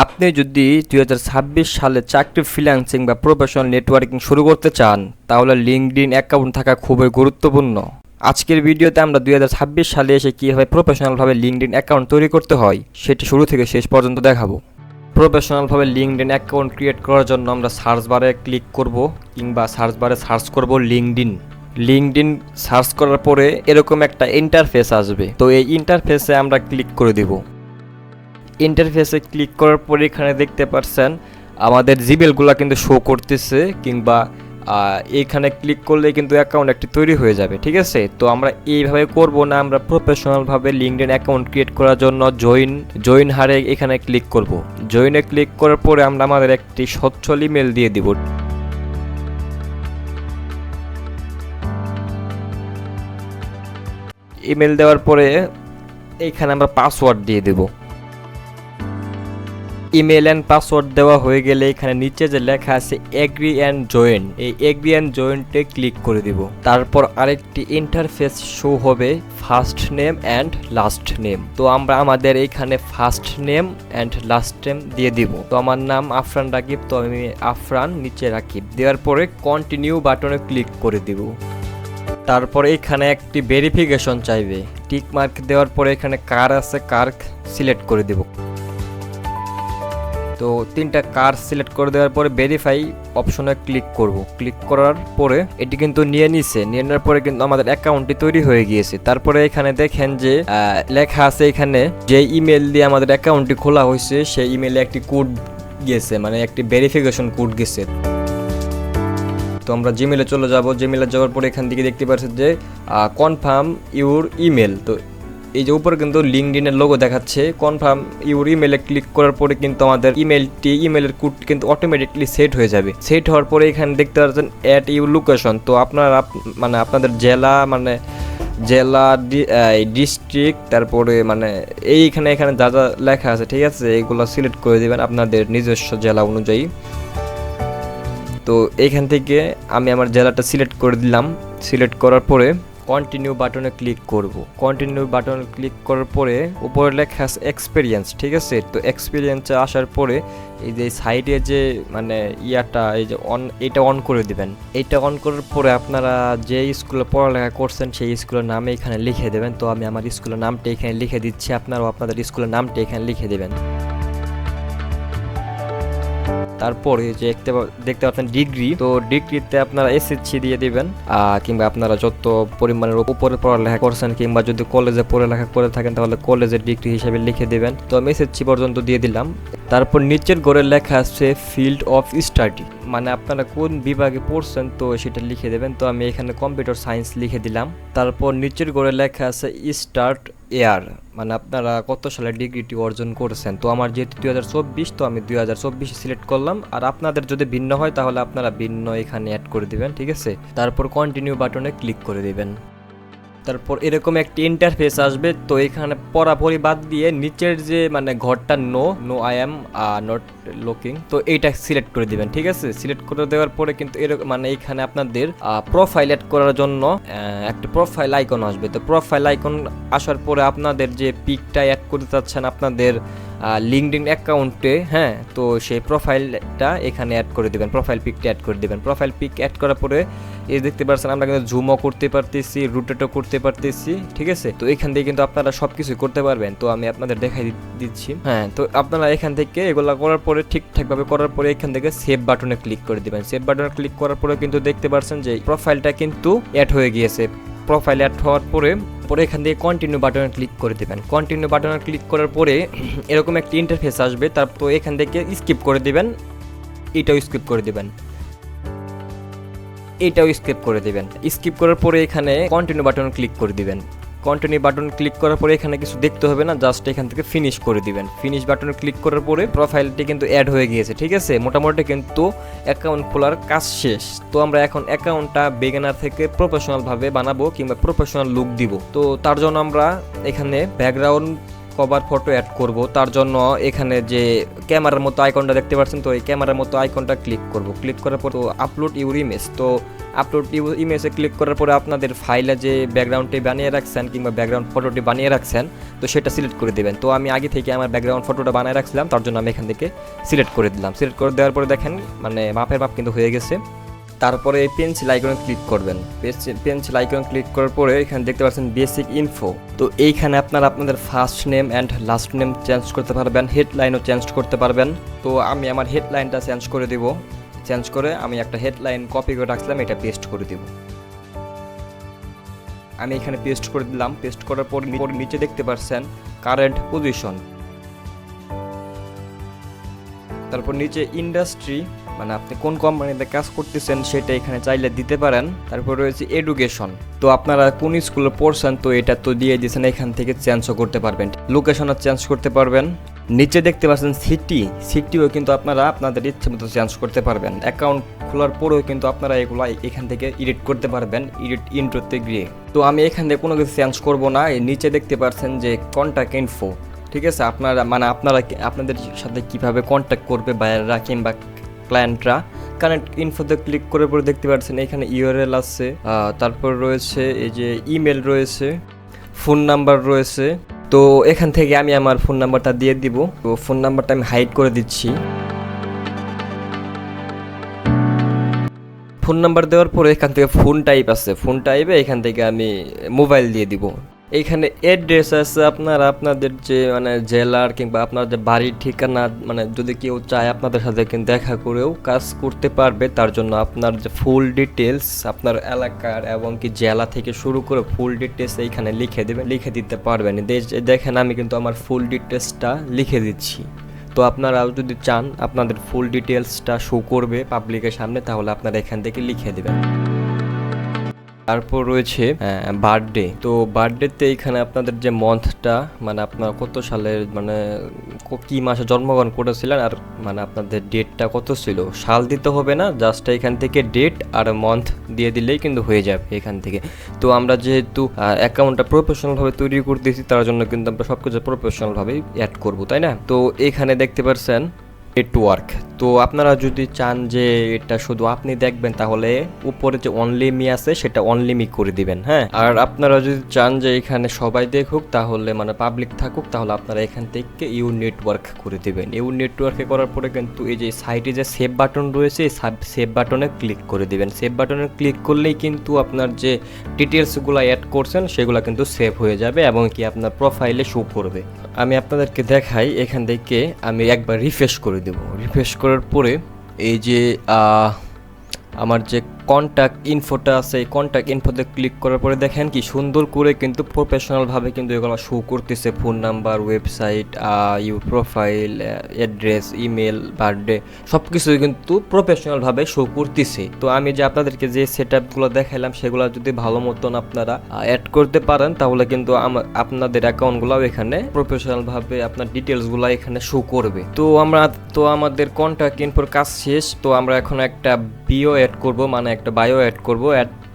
আপনি যদি 2026 সালে চাকরি ফ্রিল্যান্সিং বা প্রফেশনাল নেটওয়ার্কিং শুরু করতে চান তাহলে লিঙ্কডইন অ্যাকাউন্ট থাকা খুবই গুরুত্বপূর্ণ। আজকের ভিডিওতে আমরা 2026 সালে এসে কীভাবে প্রফেশনালভাবে লিঙ্কডইন অ্যাকাউন্ট তৈরি করতে হয় সেটি শুরু থেকে শেষ পর্যন্ত দেখাবো। প্রফেশনালভাবে লিঙ্কডইন অ্যাকাউন্ট ক্রিয়েট করার জন্য আমরা সার্চ বারে ক্লিক করব কিংবা সার্চ বারে সার্চ করব লিঙ্কডইন। লিঙ্কডইন সার্চ করার পরে এরকম একটা ইন্টারফেস আসবে, তো এই ইন্টারফেসে আমরা ক্লিক করে দিব। ইন্টারফেসে ক্লিক করার পরে এখানে দেখতে পাচ্ছেন আমাদের জিমেলগুলো কিন্তু শো করতেছে, কিংবা এইখানে ক্লিক করলে কিন্তু অ্যাকাউন্ট একটি তৈরি হয়ে যাবে। ঠিক আছে, তো আমরা এইভাবে করব না, আমরা প্রফেশনালভাবে লিঙ্কডইন অ্যাকাউন্ট ক্রিয়েট করার জন্য জয়েন হারে এখানে ক্লিক করব। জয়েনে ক্লিক করার পরে আমরা আমাদের একটি সচ্ছল ইমেল দিয়ে দিব। ইমেল দেওয়ার পরে এইখানে আমরা পাসওয়ার্ড দিয়ে দেব। ইমেল অ্যান্ড পাসওয়ার্ড দেওয়া হয়ে গেলে এখানে নিচে যে লেখা আছে এগ্রি অ্যান্ড জয়েন, এই এগ্রি অ্যান্ড জয়েনটে ক্লিক করে দিব। তারপর আরেকটি ইন্টারফেস শো হবে first name and last name. তো আমরা আমাদের এখানে first name and last name দিয়ে দিব। তো আমার নাম আফরান রাকিব, তো আমি আফরান নিচে রাকিব দেওয়ার পরে কন্টিনিউ বাটনে ক্লিক করে দিব। তারপরে এখানে একটি ভেরিফিকেশন চাইবে, টিক মার্ক দেওয়ার পরে এখানে কার আছে কার সিলেক্ট করে দেব। তো 3টা কার সিলেক্ট করে দেওয়ার পরে ভেরিফাই অপশনে ক্লিক করব। ক্লিক করার পরে এটি কিন্তু নিয়ে নেওয়ার পরে কিন্তু আমাদের অ্যাকাউন্টটি তৈরি হয়ে গিয়েছে। তারপরে এখানে দেখেন যে লেখা আছে এখানে যে ইমেল দিয়ে আমাদের অ্যাকাউন্টটি খোলা হয়েছে সেই ইমেলে একটি কোড গেছে, মানে একটি ভেরিফিকেশন কোড গেছে। তো আমরা জিমেলে চলে যাব। জিমেলে যাওয়ার পরে এখান থেকে দেখতে পাচ্ছেন যে কনফার্ম ইউর ইমেল। তো এই যে উপরে কিন্তু লিঙ্কডইনের লোগো দেখাচ্ছে, কনফার্ম ইউর ইমেলে ক্লিক করার পরে কিন্তু আমাদের ইমেলের কোড কিন্তু অটোমেটিকলি সেট হয়ে যাবে। সেট হওয়ার পরে এখানে দেখতে পাচ্ছেন অ্যাট ইউর লোকেশন। তো আপনাদের জেলা ডিস্ট্রিক্ট, তারপরে এখানে যা যা লেখা আছে, ঠিক আছে, এইগুলো সিলেক্ট করে দেবেন আপনাদের নিজস্ব জেলা অনুযায়ী। তো এইখান থেকে আমি আমার জেলাটা সিলেক্ট করে দিলাম। সিলেক্ট করার পরে কন্টিনিউ বাটনে ক্লিক করব। কন্টিনিউ বাটনে ক্লিক করার পরে উপরে লেখা আছে এক্সপিরিয়েন্স। ঠিক আছে, তো এক্সপিরিয়েন্সে আসার পরে এই যে সাইডে যে এই যে এটা অন করে দিবেন। এটা অন করার পরে আপনারা যে স্কুলে পড়ালেখা করছেন সেই স্কুলের নাম এখানে লিখে দেবেন। তো আমি আমার স্কুলের নামটা এখানে লিখে দিচ্ছি, আপনারাও আপনাদের স্কুলের নামটা এখানে লিখে দেবেন। তারপরে যে দেখতে পাচ্ছেন ডিগ্রি, তো ডিগ্রিতে আপনারা এসএসসি দিয়ে দিবেন, কিংবা আপনারা যত পরিমাণের উপরে পড়ালেখা করছেন, কিংবা যদি কলেজে পড়ালেখা করে থাকেন তাহলে কলেজের ডিগ্রি হিসেবে লিখে দেবেন। তো আমি এসএসসি পর্যন্ত দিয়ে দিলাম। তারপর নিচের ঘরে লেখা আছে ফিল্ড অফ স্টাডি, মানে আপনারা কোন বিভাগে পড়ছেন তো সেটা লিখে দেবেন। তো আমি এখানে কম্পিউটার সায়েন্স লিখে দিলাম। তারপর নিচের ঘরে লেখা আছে স্টার্ট ইয়ার, মানে আপনারা কত সালে ডিগ্রিটি অর্জন করেছেন। তো আমার যেহেতু 2024, তো আমি 2024 সিলেক্ট করলাম। আর আপনাদের যদি ভিন্ন হয় তাহলে আপনারা ভিন্ন এখানে অ্যাড করে দিবেন। ঠিক আছে, তারপর কন্টিনিউ বাটনে ক্লিক করে দিবেন। তারপর এরকম একটি ইন্টারফেস আসবে। তো এখানে পড়াপড়ি বাদ দিয়ে নিচের যে ঘরটা no I am not looking, তো এইটা সিলেক্ট করে দিবেন। ঠিক আছে, সিলেক্ট করে দেওয়ার পরে কিন্তু এরকম এখানে আপনাদের প্রোফাইল অ্যাড করার জন্য একটা প্রোফাইল আইকন আসবে। তো প্রোফাইল আইকন আসার পরে আপনাদের যে পিকটা অ্যাড করতে চাচ্ছেন আপনাদের লিঙ্কডইন অ্যাকাউন্টে, হ্যাঁ, তো সেই প্রোফাইলটা এখানে অ্যাড করে দেবেন, প্রোফাইল পিকটা অ্যাড করে দেবেন। প্রোফাইল পিক অ্যাড করার পরে এই দেখতে পাচ্ছেন আমরা কিন্তু জুমও করতে পারতেছি, রোটেটও করতে পারতেছি। ঠিক আছে, তো এখান থেকে কিন্তু আপনারা সব কিছুই করতে পারবেন। তো আমি আপনাদের দেখাই দিচ্ছি। হ্যাঁ, তো আপনারা এখান থেকে এগুলো করার পরে ঠিকঠাকভাবে করার পরে এখান থেকে সেভ বাটনে ক্লিক করে দেবেন। সেভ বাটনে ক্লিক করার পরে কিন্তু দেখতে পাচ্ছেন যে প্রোফাইলটা কিন্তু অ্যাড হয়ে গিয়েছে। প্রোফাইল অ্যাড হওয়ার পরে এখান থেকে কন্টিনিউ বাটনে ক্লিক করে দেবেন। কন্টিনিউ বাটনে ক্লিক করার পরে এরকম একটি ইন্টারফেস আসবে। তারপর এখান থেকে স্কিপ করে দিবেন, এটাও স্কিপ করে দিবেন, এটাও স্কিপ করে দিবেন। স্কিপ করার পরে এখানে কন্টিনিউ বাটনে ক্লিক করে দিবেন। কন্টিনিউ বাটন ক্লিক করার পরে এখানে কিছু দেখতে হবে না, জাস্ট এখান থেকে ফিনিশ করে দিবেন। ফিনিশ বাটনে ক্লিক করার পরে প্রোফাইলটি কিন্তু অ্যাড হয়ে গিয়েছে। ঠিক আছে, মোটামুটি কিন্তু অ্যাকাউন্ট খোলার কাজ শেষ। তো আমরা এখন অ্যাকাউন্টটা বিগিনার থেকে প্রফেশনাল ভাবে বানাবো কিংবা প্রফেশনাল লুক দিব। তো তার জন্য আমরা এখানে ব্যাকগ্রাউন্ড কভার ফটো অ্যাড করব, তার জন্য এখানে যে ক্যামেরার মতো আইকনটা দেখতে পাচ্ছেন, তো এই ক্যামেরার মতো আইকনটা ক্লিক করব। ক্লিক করার পর তো আপলোড ইউর ইমেজ, তো আপলোড ইউর ইমেজে ক্লিক করার পরে আপনাদের ফাইলে যে ব্যাকগ্রাউন্ডটি বানিয়ে রাখছেন কিংবা ব্যাকগ্রাউন্ড ফটোটি বানিয়ে রাখছেন, তো সেটা সিলেক্ট করে দেবেন। তো আমি আগে থেকে আমার ব্যাকগ্রাউন্ড ফটোটা বানিয়ে রাখছিলাম, তার জন্য আমি এখান থেকে সিলেক্ট করে দিলাম। সিলেক্ট করে দেওয়ার পরে দেখেন মানে মাপের মাপ কিন্তু হয়ে গেছে। তারপরে এই পেন্সিল আইকনে ক্লিক করবেন। পেন্সিল আইকনে ক্লিক করার পরে এখানে দেখতে পাচ্ছেন বেসিক ইনফো, তো এইখানে আপনারা আপনাদের first name and last name change করতে পারবেন, হেডলাইনও চেঞ্জ করতে পারবেন। তো আমি আমার হেডলাইনটা চেঞ্জ করে দেব। চেঞ্জ করে আমি একটা হেডলাইন কপি করে রাখছিলাম, এটা পেস্ট করে দেব। আমি এখানে পেস্ট করে দিলাম। পেস্ট করার পর নিচে দেখতে পাচ্ছেন কারেন্ট পজিশন, তারপর নিচে ইন্ডাস্ট্রি মানে আপনি কোন কোম্পানিতে কাজ করতেছেন সেটা এখানে চাইলে দিতে পারেন। তারপর রয়েছে এডুকেশন, তো আপনারা কোন স্কুলে পড়ছেন তো এটা তো দিয়ে দিয়েছেন, এখান থেকে চেঞ্জও করতে পারবেন, লোকেশনও চেঞ্জ করতে পারবেন। নিচে দেখতে পাচ্ছেন সিটিও কিন্তু আপনারা আপনাদের ইচ্ছে মতো চেঞ্জ করতে পারবেন। অ্যাকাউন্ট খোলার পরেও কিন্তু আপনারা এগুলো এখান থেকে এডিট করতে পারবেন, এডিট ইন্ট্রোতে গিয়ে। তো আমি এখান থেকে কোনো কিছু চেঞ্জ করব না। নিচে দেখতে পাচ্ছেন যে কন্ট্যাক্ট ইনফো, ঠিক আছে, আপনারা মানে আপনাদের সাথে কিভাবে কন্ট্যাক্ট করবে বায়াররা কিংবা ক্লায়েন্টরা। কারেন্ট ইনফোতে ক্লিক করে পরে দেখতে পাচ্ছেন এখানে ইউআরএল আছে, তারপর রয়েছে এই যে ইমেল রয়েছে, ফোন নাম্বার রয়েছে। তো এখান থেকে আমি আমার ফোন নাম্বারটা দিয়ে দিব। তো ফোন নাম্বারটা আমি হাইড করে দিচ্ছি। ফোন নাম্বার দেওয়ার পরে এখান থেকে ফোন টাইপ আছে, ফোন টাইপে এখান থেকে আমি মোবাইল দিয়ে দিব। এইখানে অ্যাড্রেস আছে আপনাদের যে মানে জেলার কিংবা আপনার যে বাড়ির ঠিকানা, মানে যদি কেউ চায় আপনাদের সাথে কিন্তু দেখা করেও কাজ করতে পারবে। তার জন্য আপনার যে ফুল ডিটেলস আপনার এলাকার এবং কি জেলা থেকে শুরু করে ফুল ডিটেলস এইখানে লিখে দিতে পারবেন। দেখেন আমি কিন্তু আমার ফুল ডিটেলসটা লিখে দিচ্ছি। তো আপনারাও যদি চান আপনাদের ফুল ডিটেলসটা শো করবে পাবলিকের সামনে, তাহলে আপনারা এখান থেকে লিখে দেবেন। তারপর রয়েছে বার্থডে, তো বার্থডেতে এখানে আপনাদের যে মান্থটা মানে আপনার কত সালের মানে কি মাসে জন্মগ্রহণ করেছিলেন আর মানে আপনাদের ডেটটা কত ছিল, সাল দিতে হবে না, জাস্ট এখান থেকে ডেট আর মান্থ দিয়ে দিলেই কিন্তু হয়ে যাবে এখান থেকে। তো আমরা যেহেতু অ্যাকাউন্টটা প্রফেশনালভাবে তৈরি করতেছি তার জন্য কিন্তু আমরা সব কিছু প্রফেশনালভাবেই অ্যাড করবো, তাই না? তো এখানে দেখতে পাচ্ছেন নেটওয়ার্ক, তো আপনারা যদি চান যে এটা শুধু আপনি দেখবেন তাহলে উপরে যে অনলি মি আছে সেটা অনলি মি করে দিবেন, হ্যাঁ। আর আপনারা যদি চান যে এখানে সবাই দেখুক তাহলে মানে পাবলিক থাকুক, তাহলে আপনারা এখান থেকে ইউ নেটওয়ার্ক করে দিবেন। ইউ নেটওয়ার্কে করার পরে কিন্তু এই যে সাইডে যে সেভ বাটন রয়েছে এই সেভ বাটনে ক্লিক করে দিবেন। সেভ বাটনে ক্লিক করলেই কিন্তু আপনার যে ডিটেলসগুলো অ্যাড করছেন সেগুলো কিন্তু সেভ হয়ে যাবে এবং কি আপনার প্রোফাইলে শো করবে। আমি আপনাদেরকে দেখাই, এখান থেকে আমি একবার রিফ্রেশ করে দেব। রিফ্রেশ করার পরে এই যে আমার যে কন্ট্যাক্ট ইনফোটা আছে এই কন্ট্যাক্ট ইনফোতে ক্লিক করার পরে দেখেন কি সুন্দর করে কিন্তু প্রফেশনালভাবে কিন্তু এগুলো শো করতেছে, phone number, website, your profile, address, email, birthday সব কিছুই কিন্তু প্রফেশনালভাবে শো করতেছে। তো আমি যে আপনাদেরকে যে সেট আপগুলো দেখাইলাম সেগুলো যদি ভালো মতন আপনারা অ্যাড করতে পারেন তাহলে কিন্তু আপনাদের অ্যাকাউন্টগুলোও এখানে প্রফেশনালভাবে আপনার ডিটেলসগুলো এখানে শো করবে। তো আমাদের কন্ট্যাক্ট ইনফোর কাজ শেষ। তো আমরা এখন একটা বিও অ্যাড করব, মানে একটা বায়ো অ্যাড করব।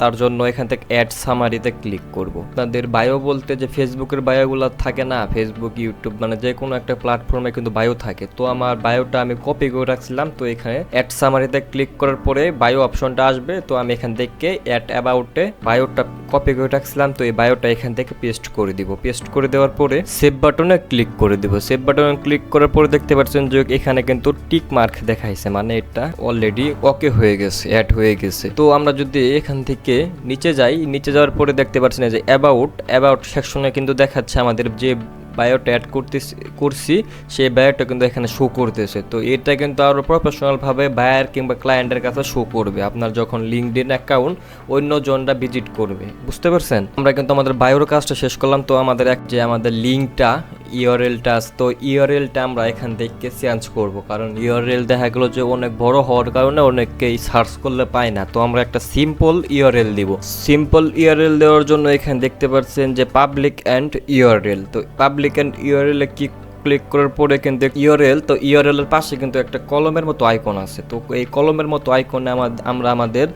তার জন্য এখান থেকে অ্যাড সামারিতে ক্লিক করব। আপনাদের বায়ো বলতে যে ফেসবুকের বায়োগুলো থাকে না, ফেসবুক, ইউটিউব মানে যে কোনো একটা প্ল্যাটফর্মে কিন্তু বায়ো থাকে। তো আমার বায়োটা আমি কপি করে রাখছিলাম, তো এখানে অ্যাড সামারিতে ক্লিক করার পরে বায়ো অপশনটা আসবে। তো আমি এখান থেকে অ্যাড অ্যাবাউটে বায়োটা কপি করে রাখছিলাম, তো এই বায়োটা এখান থেকে পেস্ট করে দিব। পেস্ট করে দেওয়ার পরে সেভ বাটনে ক্লিক করে দিব। সেভ বাটনে ক্লিক করার পরে দেখতে পাচ্ছেন যে এখানে কিন্তু টিক মার্ক দেখাইছে, মানে এটা অলরেডি ওকে হয়ে গেছে, অ্যাড হয়ে গেছে। তো আমরা যদি এখান থেকে নিচে যাই, নিচে যাওয়ার পরে দেখতে পাচ্ছেন যে অ্যাবাউট সেকশনে কিন্তু দেখাচ্ছে আমাদের যে বায়োটা অ্যাড করছি সেই বায়োটা কিন্তু এখানে শো করতেছে। তো এটা কিন্তু আরও প্রফেশনালভাবে বায়ার কিংবা ক্লায়েন্টের কাছে শো করবে আপনার যখন লিঙ্কডইন অ্যাকাউন্ট অন্য জনরা ভিজিট করবে, বুঝতে পারছেন? আমরা কিন্তু আমাদের বায়োর কাজটা শেষ করলাম। তো আমাদের আমাদের লিঙ্কটা ইউআরএলটা, তো ইউআরএলটা আমরা এখান থেকে চেঞ্জ করব, কারণ ইউআরএল দেখা গেলো যে অনেক বড় হওয়ার কারণে অনেককেই সার্চ করলে পায় না। তো আমরা একটা সিম্পল ইউআরএল দিব। সিম্পল ইউআরএল দেওয়ার জন্য এখানে দেখতে পাচ্ছেন যে পাবলিক অ্যান্ড ইউআরএল। তো public and URL A click করার পরে কিন্তু ইউআরএল, তো ইউআরএল এর পাশে কিন্তু একটা কলমের মতো আইকন আছে। তো এই কলমের মতো আইকনে আমরা আমাদের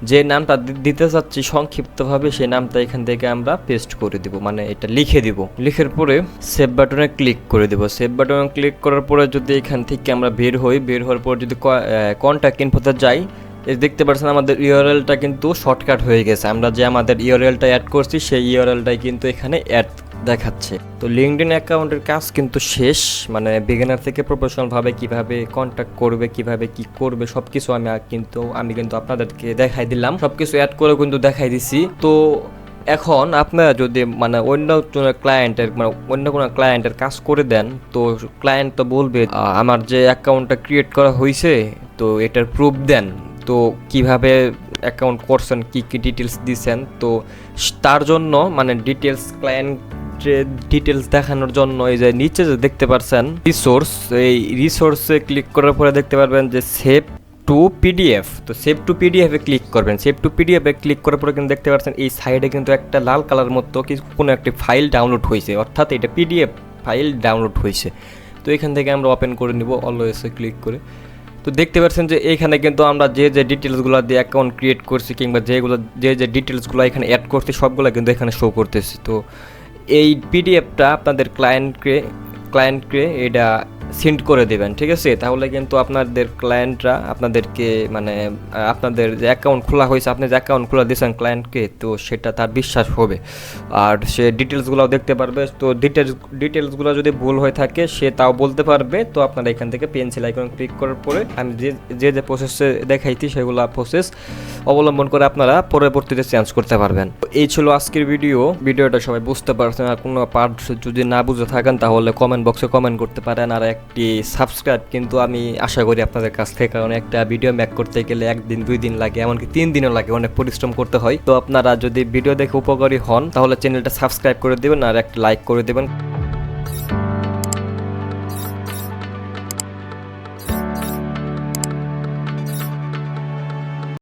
যে নামটা দিতে চাচ্ছি সংক্ষিপ্তভাবে সেই নামটা এখান থেকে আমরা পেস্ট করে দিব, মানে এটা লিখে দিব। লিখার পরে সেভ বাটনে ক্লিক করে দিব। সেভ বাটনে ক্লিক করার পরে যদি এখান থেকে আমরা বের হওয়ার পর যদি কন্ট্যাক্ট ইনফোতে যাই, দেখতে পাচ্ছেন আমাদের ইউআরএলটা কিন্তু শর্টকাট হয়ে গেছে। আমরা যে আমাদের ইউআরএলটা অ্যাড করছি সেই ইউআরএলটাই কিন্তু এখানে অ্যাড দেখাচ্ছে। তো লিঙ্কডইন অ্যাকাউন্টের কাজ কিন্তু শেষ, মানে বিগিনার থেকে প্রফেশনাল ভাবে কিভাবে কন্ট্যাক্ট করবে, কিভাবে কি করবে সবকিছু আমি কিন্তু আপনাদেরকে দেখাই দিলাম, সবকিছু অ্যাড করে কিন্তু দেখাই দিছি। তো এখন আপনারা যদি মানে অন্য কোনো ক্লায়েন্টের কাজ করে দেন, তো ক্লায়েন্ট তো বলবে আমার যে অ্যাকাউন্টটা ক্রিয়েট করা হয়েছে তো এটার প্রুফ দেন, তো কিভাবে অ্যাকাউন্ট করছেন, কি কি ডিটেলস দিছেন। তো তার জন্য মানে ডিটেলস দেখানোর জন্য এই যে নিচে যে দেখতে পাচ্ছেন রিসোর্স, এই রিসোর্সে ক্লিক করার পরে দেখতে পারবেন যে সেভ টু পিডিএফ। তো সেভ টু পিডিএফ এ ক্লিক করবেন। সেভ টু পিডিএফ এ ক্লিক করার পরে কিন্তু দেখতে পাচ্ছেন এই সাইডে কিন্তু একটা লাল কালার মতো কোনো একটা ফাইল ডাউনলোড হয়েছে, অর্থাৎ এটা পিডিএফ ফাইল ডাউনলোড হয়েছে। তো এখান থেকে আমরা ওপেন করে নিব অলওয়েজে ক্লিক করে। তো দেখতে পাচ্ছেন যে এইখানে কিন্তু আমরা যে ডিটেলসগুলো দিয়ে অ্যাকাউন্ট ক্রিয়েট করছি কিংবা যে ডিটেলসগুলো এখানে অ্যাড করছি সবগুলো কিন্তু এখানে শো করতেছি। তো এই পিডিএফটা আপনাদের ক্লায়েন্টকে এটা সেন্ড করে দেবেন, ঠিক আছে? তাহলে কিন্তু আপনাদের ক্লায়েন্টরা আপনাদেরকে মানে আপনাদের যে অ্যাকাউন্ট খোলা হয়েছে, আপনি যে অ্যাকাউন্ট খোলা দিয়েছেন ক্লায়েন্টকে, তো সেটা তার বিশ্বাস হবে আর সে ডিটেলসগুলোও দেখতে পারবে। তো ডিটেলসগুলো যদি ভুল হয়ে থাকে সে তাও বলতে পারবে। তো আপনারা এখান থেকে পেন্সিল আইকন ক্লিক করার পরে আমি যে প্রসেসে দেখাইছি সেগুলো প্রসেস অবলম্বন করে আপনারা পরবর্তীতে চেঞ্জ করতে পারবেন। এই ছিল আজকের ভিডিওটা সবাই বুঝতে পারছেন। আর কোনো পার্ট যদি না বুঝে থাকেন তাহলে কমেন্ট বক্সে কমেন্ট করতে পারেন। আর একটি সাবস্ক্রাইব কিন্তু আমি আশা করি আপনাদের কাছ থেকে, কারণ একটা ভিডিও মেক করতে গেলে 1 দিন 2 দিন লাগে, এমনকি 3 দিনও লাগে, অনেক পরিশ্রম করতে হয়। তো আপনারা যদি ভিডিও দেখে উপকারী হন তাহলে চ্যানেলটা সাবস্ক্রাইব করে দেবেন আর একটা লাইক করে দেবেন।